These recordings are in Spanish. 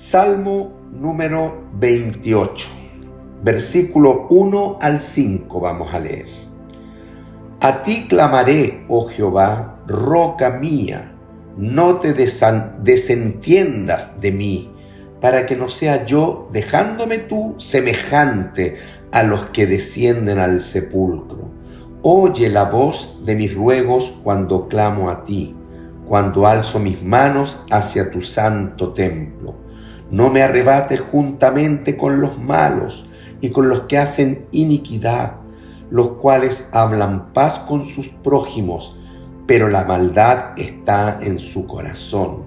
Salmo número 28, versículo 1 al 5 vamos a leer. A ti clamaré, oh Jehová, roca mía, no te desentiendas de mí, para que no sea yo, dejándome tú, semejante a los que descienden al sepulcro. Oye la voz de mis ruegos cuando clamo a ti, cuando alzo mis manos hacia tu santo templo. No me arrebates juntamente con los malos y con los que hacen iniquidad, los cuales hablan paz con sus prójimos, pero la maldad está en su corazón.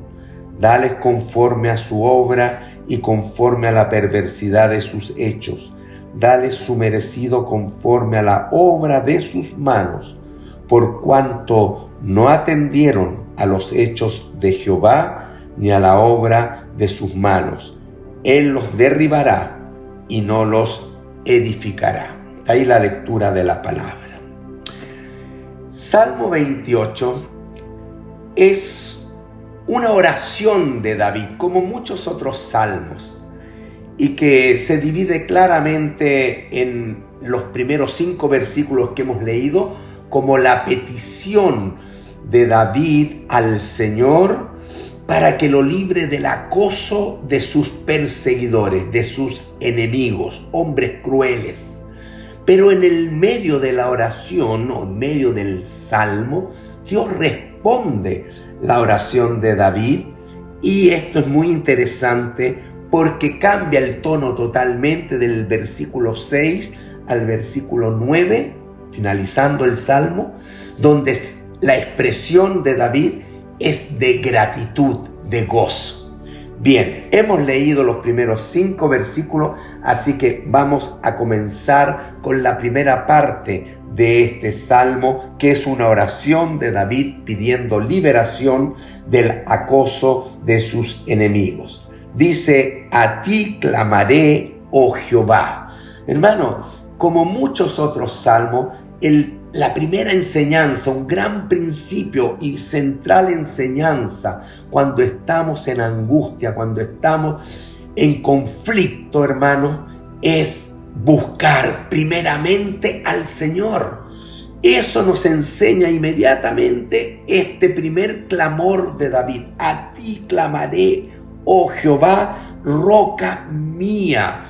Dales conforme a su obra y conforme a la perversidad de sus hechos. Dales su merecido conforme a la obra de sus manos, por cuanto no atendieron a los hechos de Jehová ni a la obra de sus manos. Él los derribará y no los edificará. Ahí la lectura de la palabra. Salmo 28 es una oración de David, como muchos otros salmos, y que se divide claramente en los primeros 5 versículos que hemos leído como la petición de David al Señor para que lo libre del acoso de sus perseguidores, de sus enemigos, hombres crueles. Pero en el medio de la oración, o en medio del salmo, Dios responde la oración de David, y esto es muy interesante porque cambia el tono totalmente del versículo 6 al versículo 9, finalizando el salmo, donde la expresión de David es de gratitud, de gozo. Bien, hemos leído los primeros 5 versículos, así que vamos a comenzar con la primera parte de este salmo, que es una oración de David pidiendo liberación del acoso de sus enemigos. Dice: a ti clamaré, oh Jehová. Hermano, como muchos otros salmos, la primera enseñanza, un gran principio y central enseñanza cuando estamos en angustia, cuando estamos en conflicto, hermano, es buscar primeramente al Señor. Eso nos enseña inmediatamente este primer clamor de David: a ti clamaré, oh Jehová, roca mía.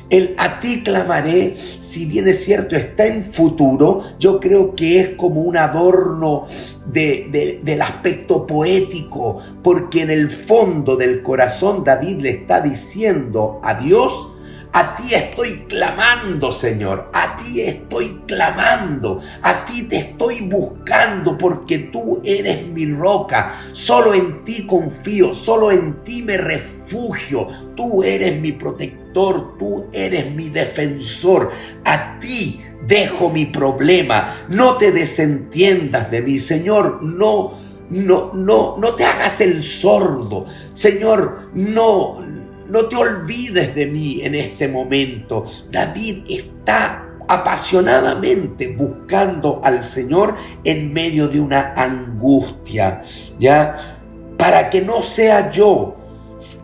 El a ti clamaré, si bien es cierto, está en futuro, yo creo que es como un adorno del aspecto poético, porque en el fondo del corazón David le está diciendo a Dios: a ti estoy clamando, Señor, a ti estoy clamando, a ti te estoy buscando, porque tú eres mi roca, solo en ti confío, solo en ti me refugio, tú eres mi protector, tú eres mi defensor, a ti dejo mi problema, no te desentiendas de mí, Señor, no te hagas el sordo, Señor, no te olvides de mí en este momento. David está apasionadamente buscando al Señor en medio de una angustia, ¿ya? Para que no sea yo,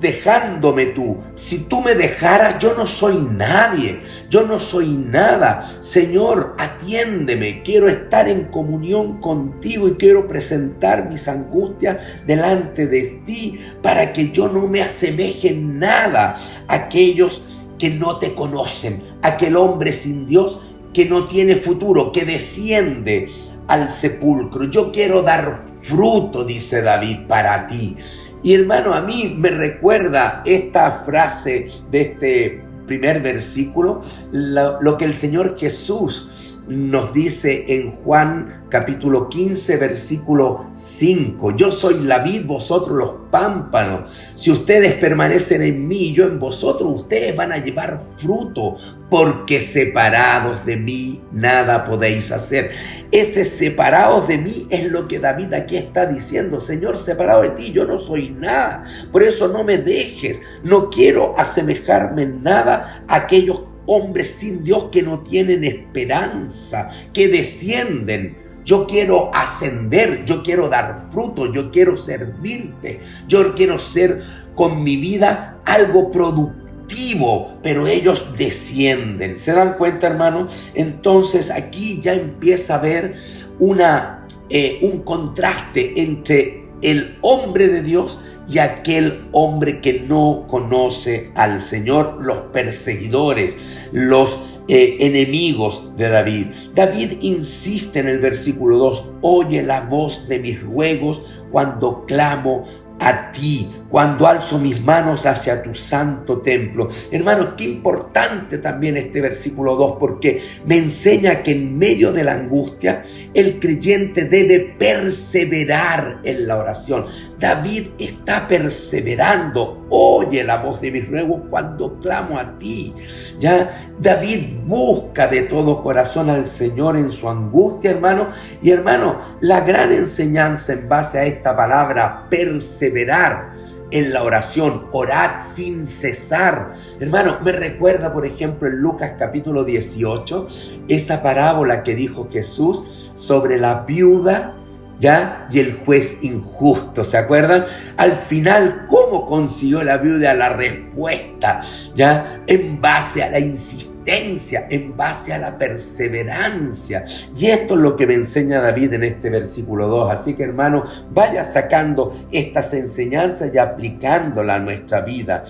dejándome tú. Si tú me dejaras, yo no soy nadie, yo no soy nada. Señor, atiéndeme, quiero estar en comunión contigo y quiero presentar mis angustias delante de ti para que yo no me asemeje en nada a aquellos que no te conocen, aquel hombre sin Dios que no tiene futuro, que desciende al sepulcro. Yo quiero dar fruto, dice David, para ti. Y hermano, a mí me recuerda esta frase de este primer versículo, lo que el Señor Jesús nos dice en Juan capítulo 15, versículo 5. Yo soy la vid, vosotros los pámpanos. Si ustedes permanecen en mí y yo en vosotros, ustedes van a llevar fruto, porque separados de mí nada podéis hacer. Ese separados de mí es lo que David aquí está diciendo: Señor, separado de ti yo no soy nada, por eso no me dejes, no quiero asemejarme en nada a aquellos hombres sin Dios que no tienen esperanza, que descienden. Yo quiero ascender, yo quiero dar fruto, yo quiero servirte, yo quiero ser con mi vida algo productivo, pero ellos descienden. ¿Se dan cuenta, hermano? Entonces aquí ya empieza a haber un contraste entre el hombre de Dios y aquel hombre que no conoce al Señor, los perseguidores, los enemigos de David. David insiste en el versículo 2, oye la voz de mis ruegos cuando clamo a ti, cuando alzo mis manos hacia tu santo templo. Hermanos, qué importante también este versículo 2, porque me enseña que en medio de la angustia el creyente debe perseverar en la oración. David está perseverando. Oye la voz de mis ruegos cuando clamo a ti. Ya David busca de todo corazón al Señor en su angustia, hermano. Y hermano, la gran enseñanza en base a esta palabra, perseverar en la oración, orad sin cesar. Hermano, me recuerda, por ejemplo, en Lucas capítulo 18, esa parábola que dijo Jesús sobre la viuda, ¿ya? Y el juez injusto, ¿se acuerdan? Al final, ¿cómo consiguió la viuda la respuesta? ¿Ya? En base a la insistencia, en base a la perseverancia. Y esto es lo que me enseña David en este versículo 2. Así que, hermano, vaya sacando estas enseñanzas y aplicándolas a nuestra vida.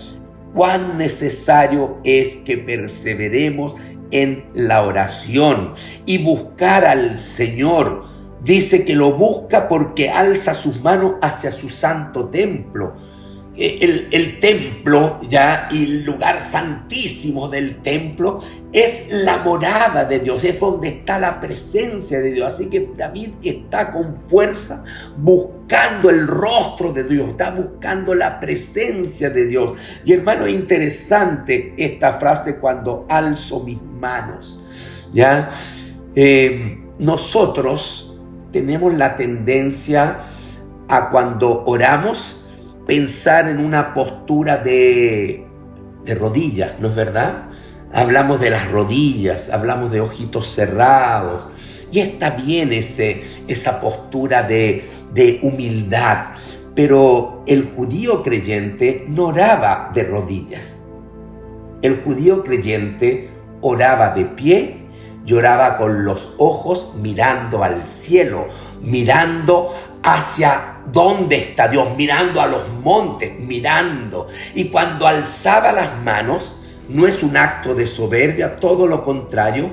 Cuán necesario es que perseveremos en la oración y buscar al Señor. Dice que lo busca porque alza sus manos hacia su santo templo. El templo, ya, y el lugar santísimo del templo es la morada de Dios, es donde está la presencia de Dios. Así que David está con fuerza buscando el rostro de Dios, está buscando la presencia de Dios. Y hermano, es interesante esta frase, cuando alzo mis manos, ya. Nosotros tenemos la tendencia a, cuando oramos, pensar en una postura de rodillas, ¿no es verdad? Hablamos de las rodillas, hablamos de ojitos cerrados, y está bien esa postura de humildad, pero el judío creyente no oraba de rodillas. El judío creyente oraba de pie, lloraba con los ojos mirando al cielo, mirando hacia dónde está Dios, mirando a los montes, mirando. Y cuando alzaba las manos, no es un acto de soberbia, todo lo contrario,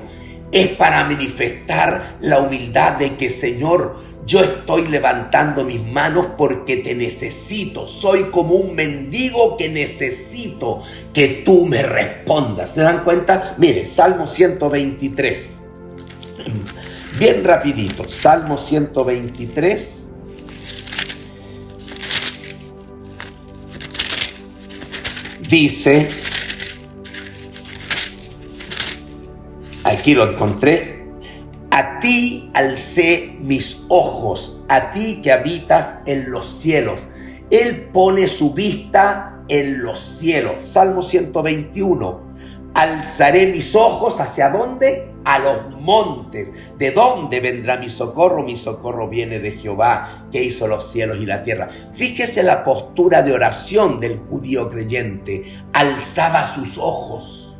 es para manifestar la humildad de que, Señor, yo estoy levantando mis manos porque te necesito. Soy como un mendigo que necesito que tú me respondas. ¿Se dan cuenta? Mire, Salmo 123. Bien rapidito. Salmo 123. Dice, aquí lo encontré. A ti alcé mis ojos, a ti que habitas en los cielos. Él pone su vista en los cielos. Salmo 121. Alzaré mis ojos, ¿hacia dónde? A los montes. ¿De dónde vendrá mi socorro? Mi socorro viene de Jehová, que hizo los cielos y la tierra. Fíjese la postura de oración del judío creyente. Alzaba sus ojos,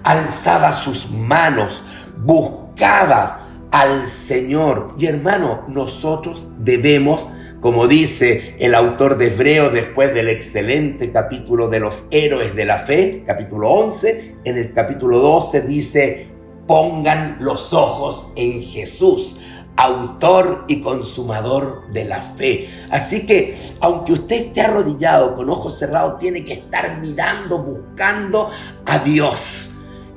alzaba sus manos, buscaba al Señor. Y hermano, nosotros debemos, como dice el autor de Hebreos después del excelente capítulo de los héroes de la fe, capítulo 11, en el capítulo 12 dice, pongan los ojos en Jesús, autor y consumador de la fe. Así que, aunque usted esté arrodillado con ojos cerrados, tiene que estar mirando, buscando a Dios.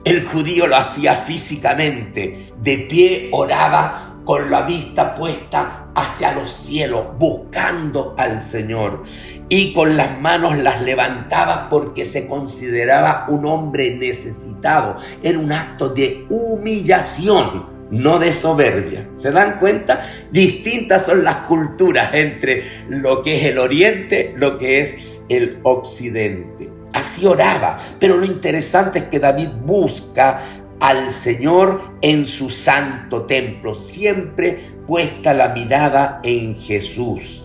El judío lo hacía físicamente, de pie oraba con la vista puesta hacia los cielos, buscando al Señor. Y con las manos las levantaba porque se consideraba un hombre necesitado. Era un acto de humillación, no de soberbia. ¿Se dan cuenta? Distintas son las culturas entre lo que es el oriente, lo que es el occidente. Así oraba, pero lo interesante es que David busca al Señor en su santo templo, siempre puesta la mirada en Jesús.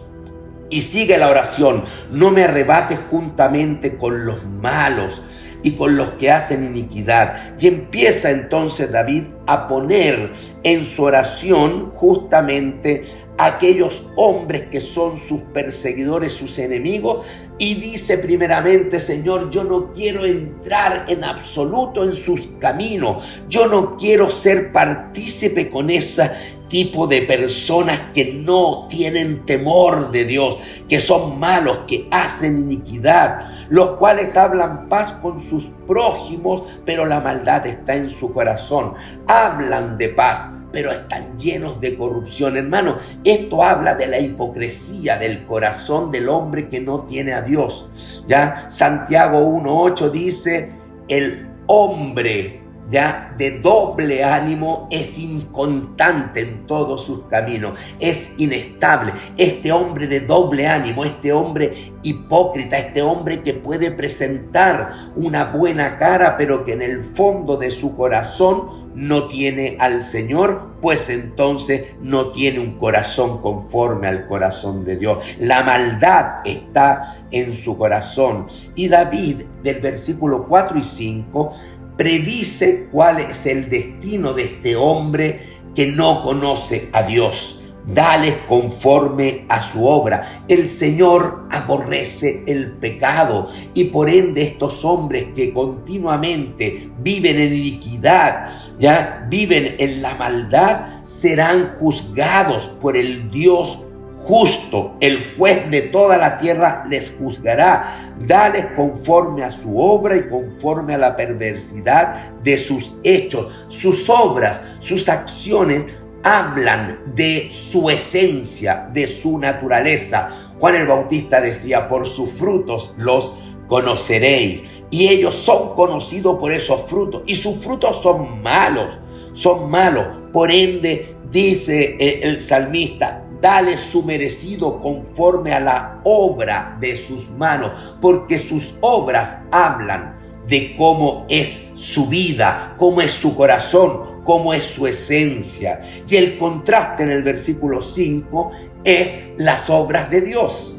Y sigue la oración: no me arrebates juntamente con los malos y con los que hacen iniquidad. Y empieza entonces David a poner en su oración justamente aquellos hombres que son sus perseguidores, sus enemigos, y dice primeramente: Señor, yo no quiero entrar en absoluto en sus caminos, yo no quiero ser partícipe con ese tipo de personas que no tienen temor de Dios, que son malos, que hacen iniquidad, los cuales hablan paz con sus prójimos, pero la maldad está en su corazón. Hablan de paz, pero están llenos de corrupción. Hermano, esto habla de la hipocresía del corazón del hombre que no tiene a Dios. Ya Santiago 1:8 dice: el hombre ya de doble ánimo es inconstante en todos sus caminos, es inestable. Este hombre de doble ánimo, este hombre hipócrita, este hombre que puede presentar una buena cara, pero que en el fondo de su corazón no tiene al Señor, pues entonces no tiene un corazón conforme al corazón de Dios. La maldad está en su corazón. Y David, del versículo 4 y 5, predice cuál es el destino de este hombre que no conoce a Dios. Dale conforme a su obra. El Señor aborrece el pecado, y por ende estos hombres que continuamente viven en iniquidad, ya viven en la maldad, serán juzgados por el Dios justo. El juez de toda la tierra les juzgará. Dale conforme a su obra y conforme a la perversidad de sus hechos. Sus obras, sus acciones hablan de su esencia, de su naturaleza. Juan el Bautista decía: por sus frutos los conoceréis. Y ellos son conocidos por esos frutos, y sus frutos son malos, son malos. Por ende, dice el salmista: dale su merecido conforme a la obra de sus manos, porque sus obras hablan de cómo es su vida, cómo es su corazón, cómo es su esencia. Y el contraste en el versículo 5 es las obras de Dios.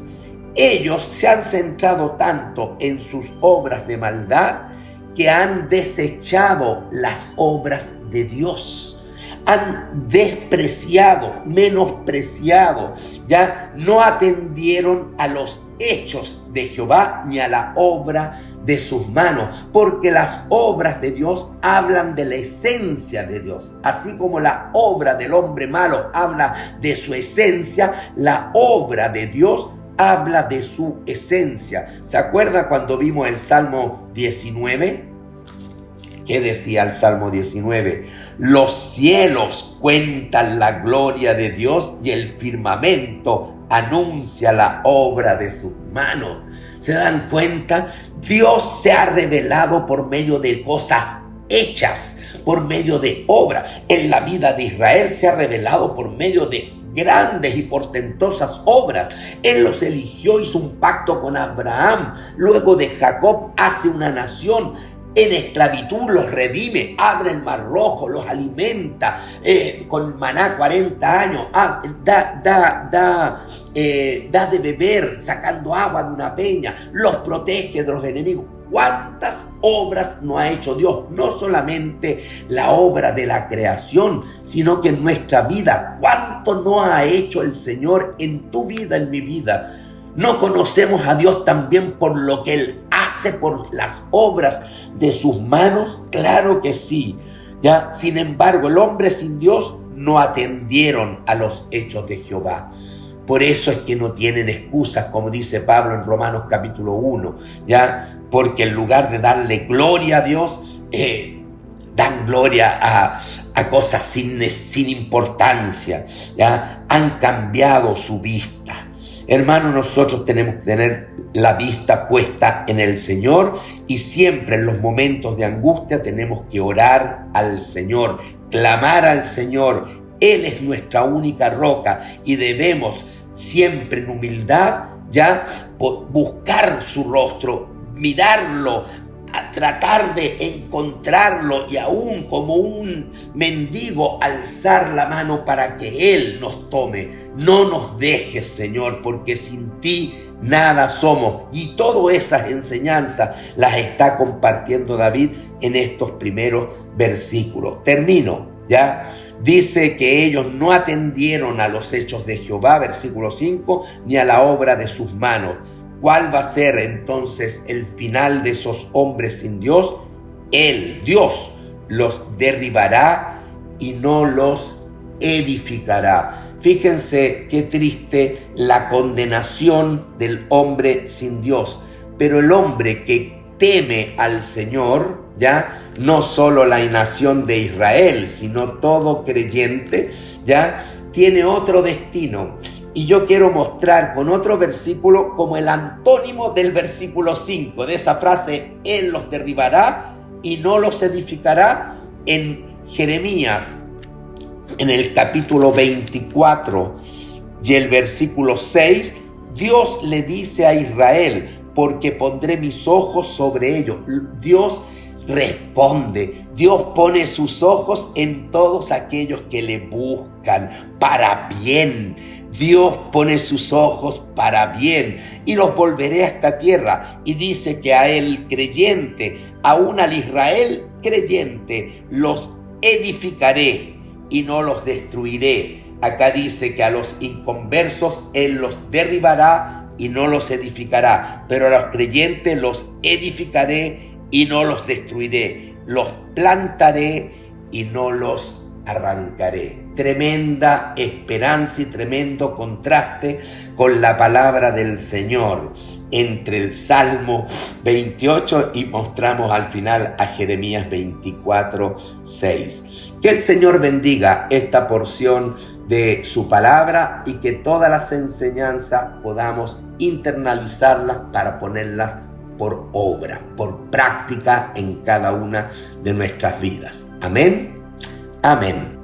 Ellos se han centrado tanto en sus obras de maldad que han desechado las obras de Dios. Han despreciado, menospreciado, ya no atendieron a los hechos de Jehová ni a la obra de sus manos, porque las obras de Dios hablan de la esencia de Dios. Así como la obra del hombre malo habla de su esencia, la obra de Dios habla de su esencia. ¿Se acuerda cuando vimos el Salmo 19? ¿Qué decía el Salmo 19? Los cielos cuentan la gloria de Dios y el firmamento anuncia la obra de sus manos. ¿Se dan cuenta? Dios se ha revelado por medio de cosas hechas, por medio de obras. En la vida de Israel se ha revelado por medio de grandes y portentosas obras. Él los eligió, hizo un pacto con Abraham. Luego de Jacob hace una nación. En esclavitud los redime, abre el mar rojo, los alimenta con maná 40 años, da de beber sacando agua de una peña, los protege de los enemigos. ¿Cuántas obras no ha hecho Dios? No solamente la obra de la creación, sino que en nuestra vida, ¿cuánto no ha hecho el Señor en tu vida, en mi vida? ¿No conocemos a Dios también por lo que Él hace, por las obras de sus manos? Claro que sí. ¿Ya? Sin embargo, el hombre sin Dios no atendieron a los hechos de Jehová. Por eso es que no tienen excusas, como dice Pablo en Romanos capítulo 1, ¿ya? Porque en lugar de darle gloria a Dios, dan gloria a cosas sin importancia, ¿ya? Han cambiado su vista. Hermano, nosotros tenemos que tener la vista puesta en el Señor, y siempre en los momentos de angustia tenemos que orar al Señor, clamar al Señor. Él es nuestra única roca, y debemos siempre en humildad ya buscar su rostro, mirarlo, a tratar de encontrarlo y aún como un mendigo alzar la mano para que Él nos tome. No nos dejes, Señor, porque sin ti nada somos. Y todas esas enseñanzas las está compartiendo David en estos primeros versículos. Termino, ¿ya? Dice que ellos no atendieron a los hechos de Jehová, versículo 5, ni a la obra de sus manos. ¿Cuál va a ser entonces el final de esos hombres sin Dios? Él, Dios, los derribará y no los edificará. Fíjense qué triste la condenación del hombre sin Dios. Pero el hombre que teme al Señor, ya, no solo la nación de Israel, sino todo creyente, ya, tiene otro destino. Y yo quiero mostrar con otro versículo como el antónimo del versículo 5, de esa frase, Él los derribará y no los edificará, en Jeremías, en el capítulo 24 y el versículo 6, Dios le dice a Israel, porque pondré mis ojos sobre ellos. Dios responde, Dios pone sus ojos en todos aquellos que le buscan para bien. Dios pone sus ojos para bien y los volveré a esta tierra. Y dice que a el creyente, aún al Israel creyente, los edificaré y no los destruiré. Acá dice que a los inconversos Él los derribará y no los edificará, pero a los creyentes los edificaré y no los destruiré, los plantaré y no los arrancaré. Tremenda esperanza y tremendo contraste con la palabra del Señor entre el Salmo 28 y mostramos al final a Jeremías 24, 6. Que el Señor bendiga esta porción de su palabra y que todas las enseñanzas podamos internalizarlas para ponerlas por obra, por práctica en cada una de nuestras vidas. Amén. Amén.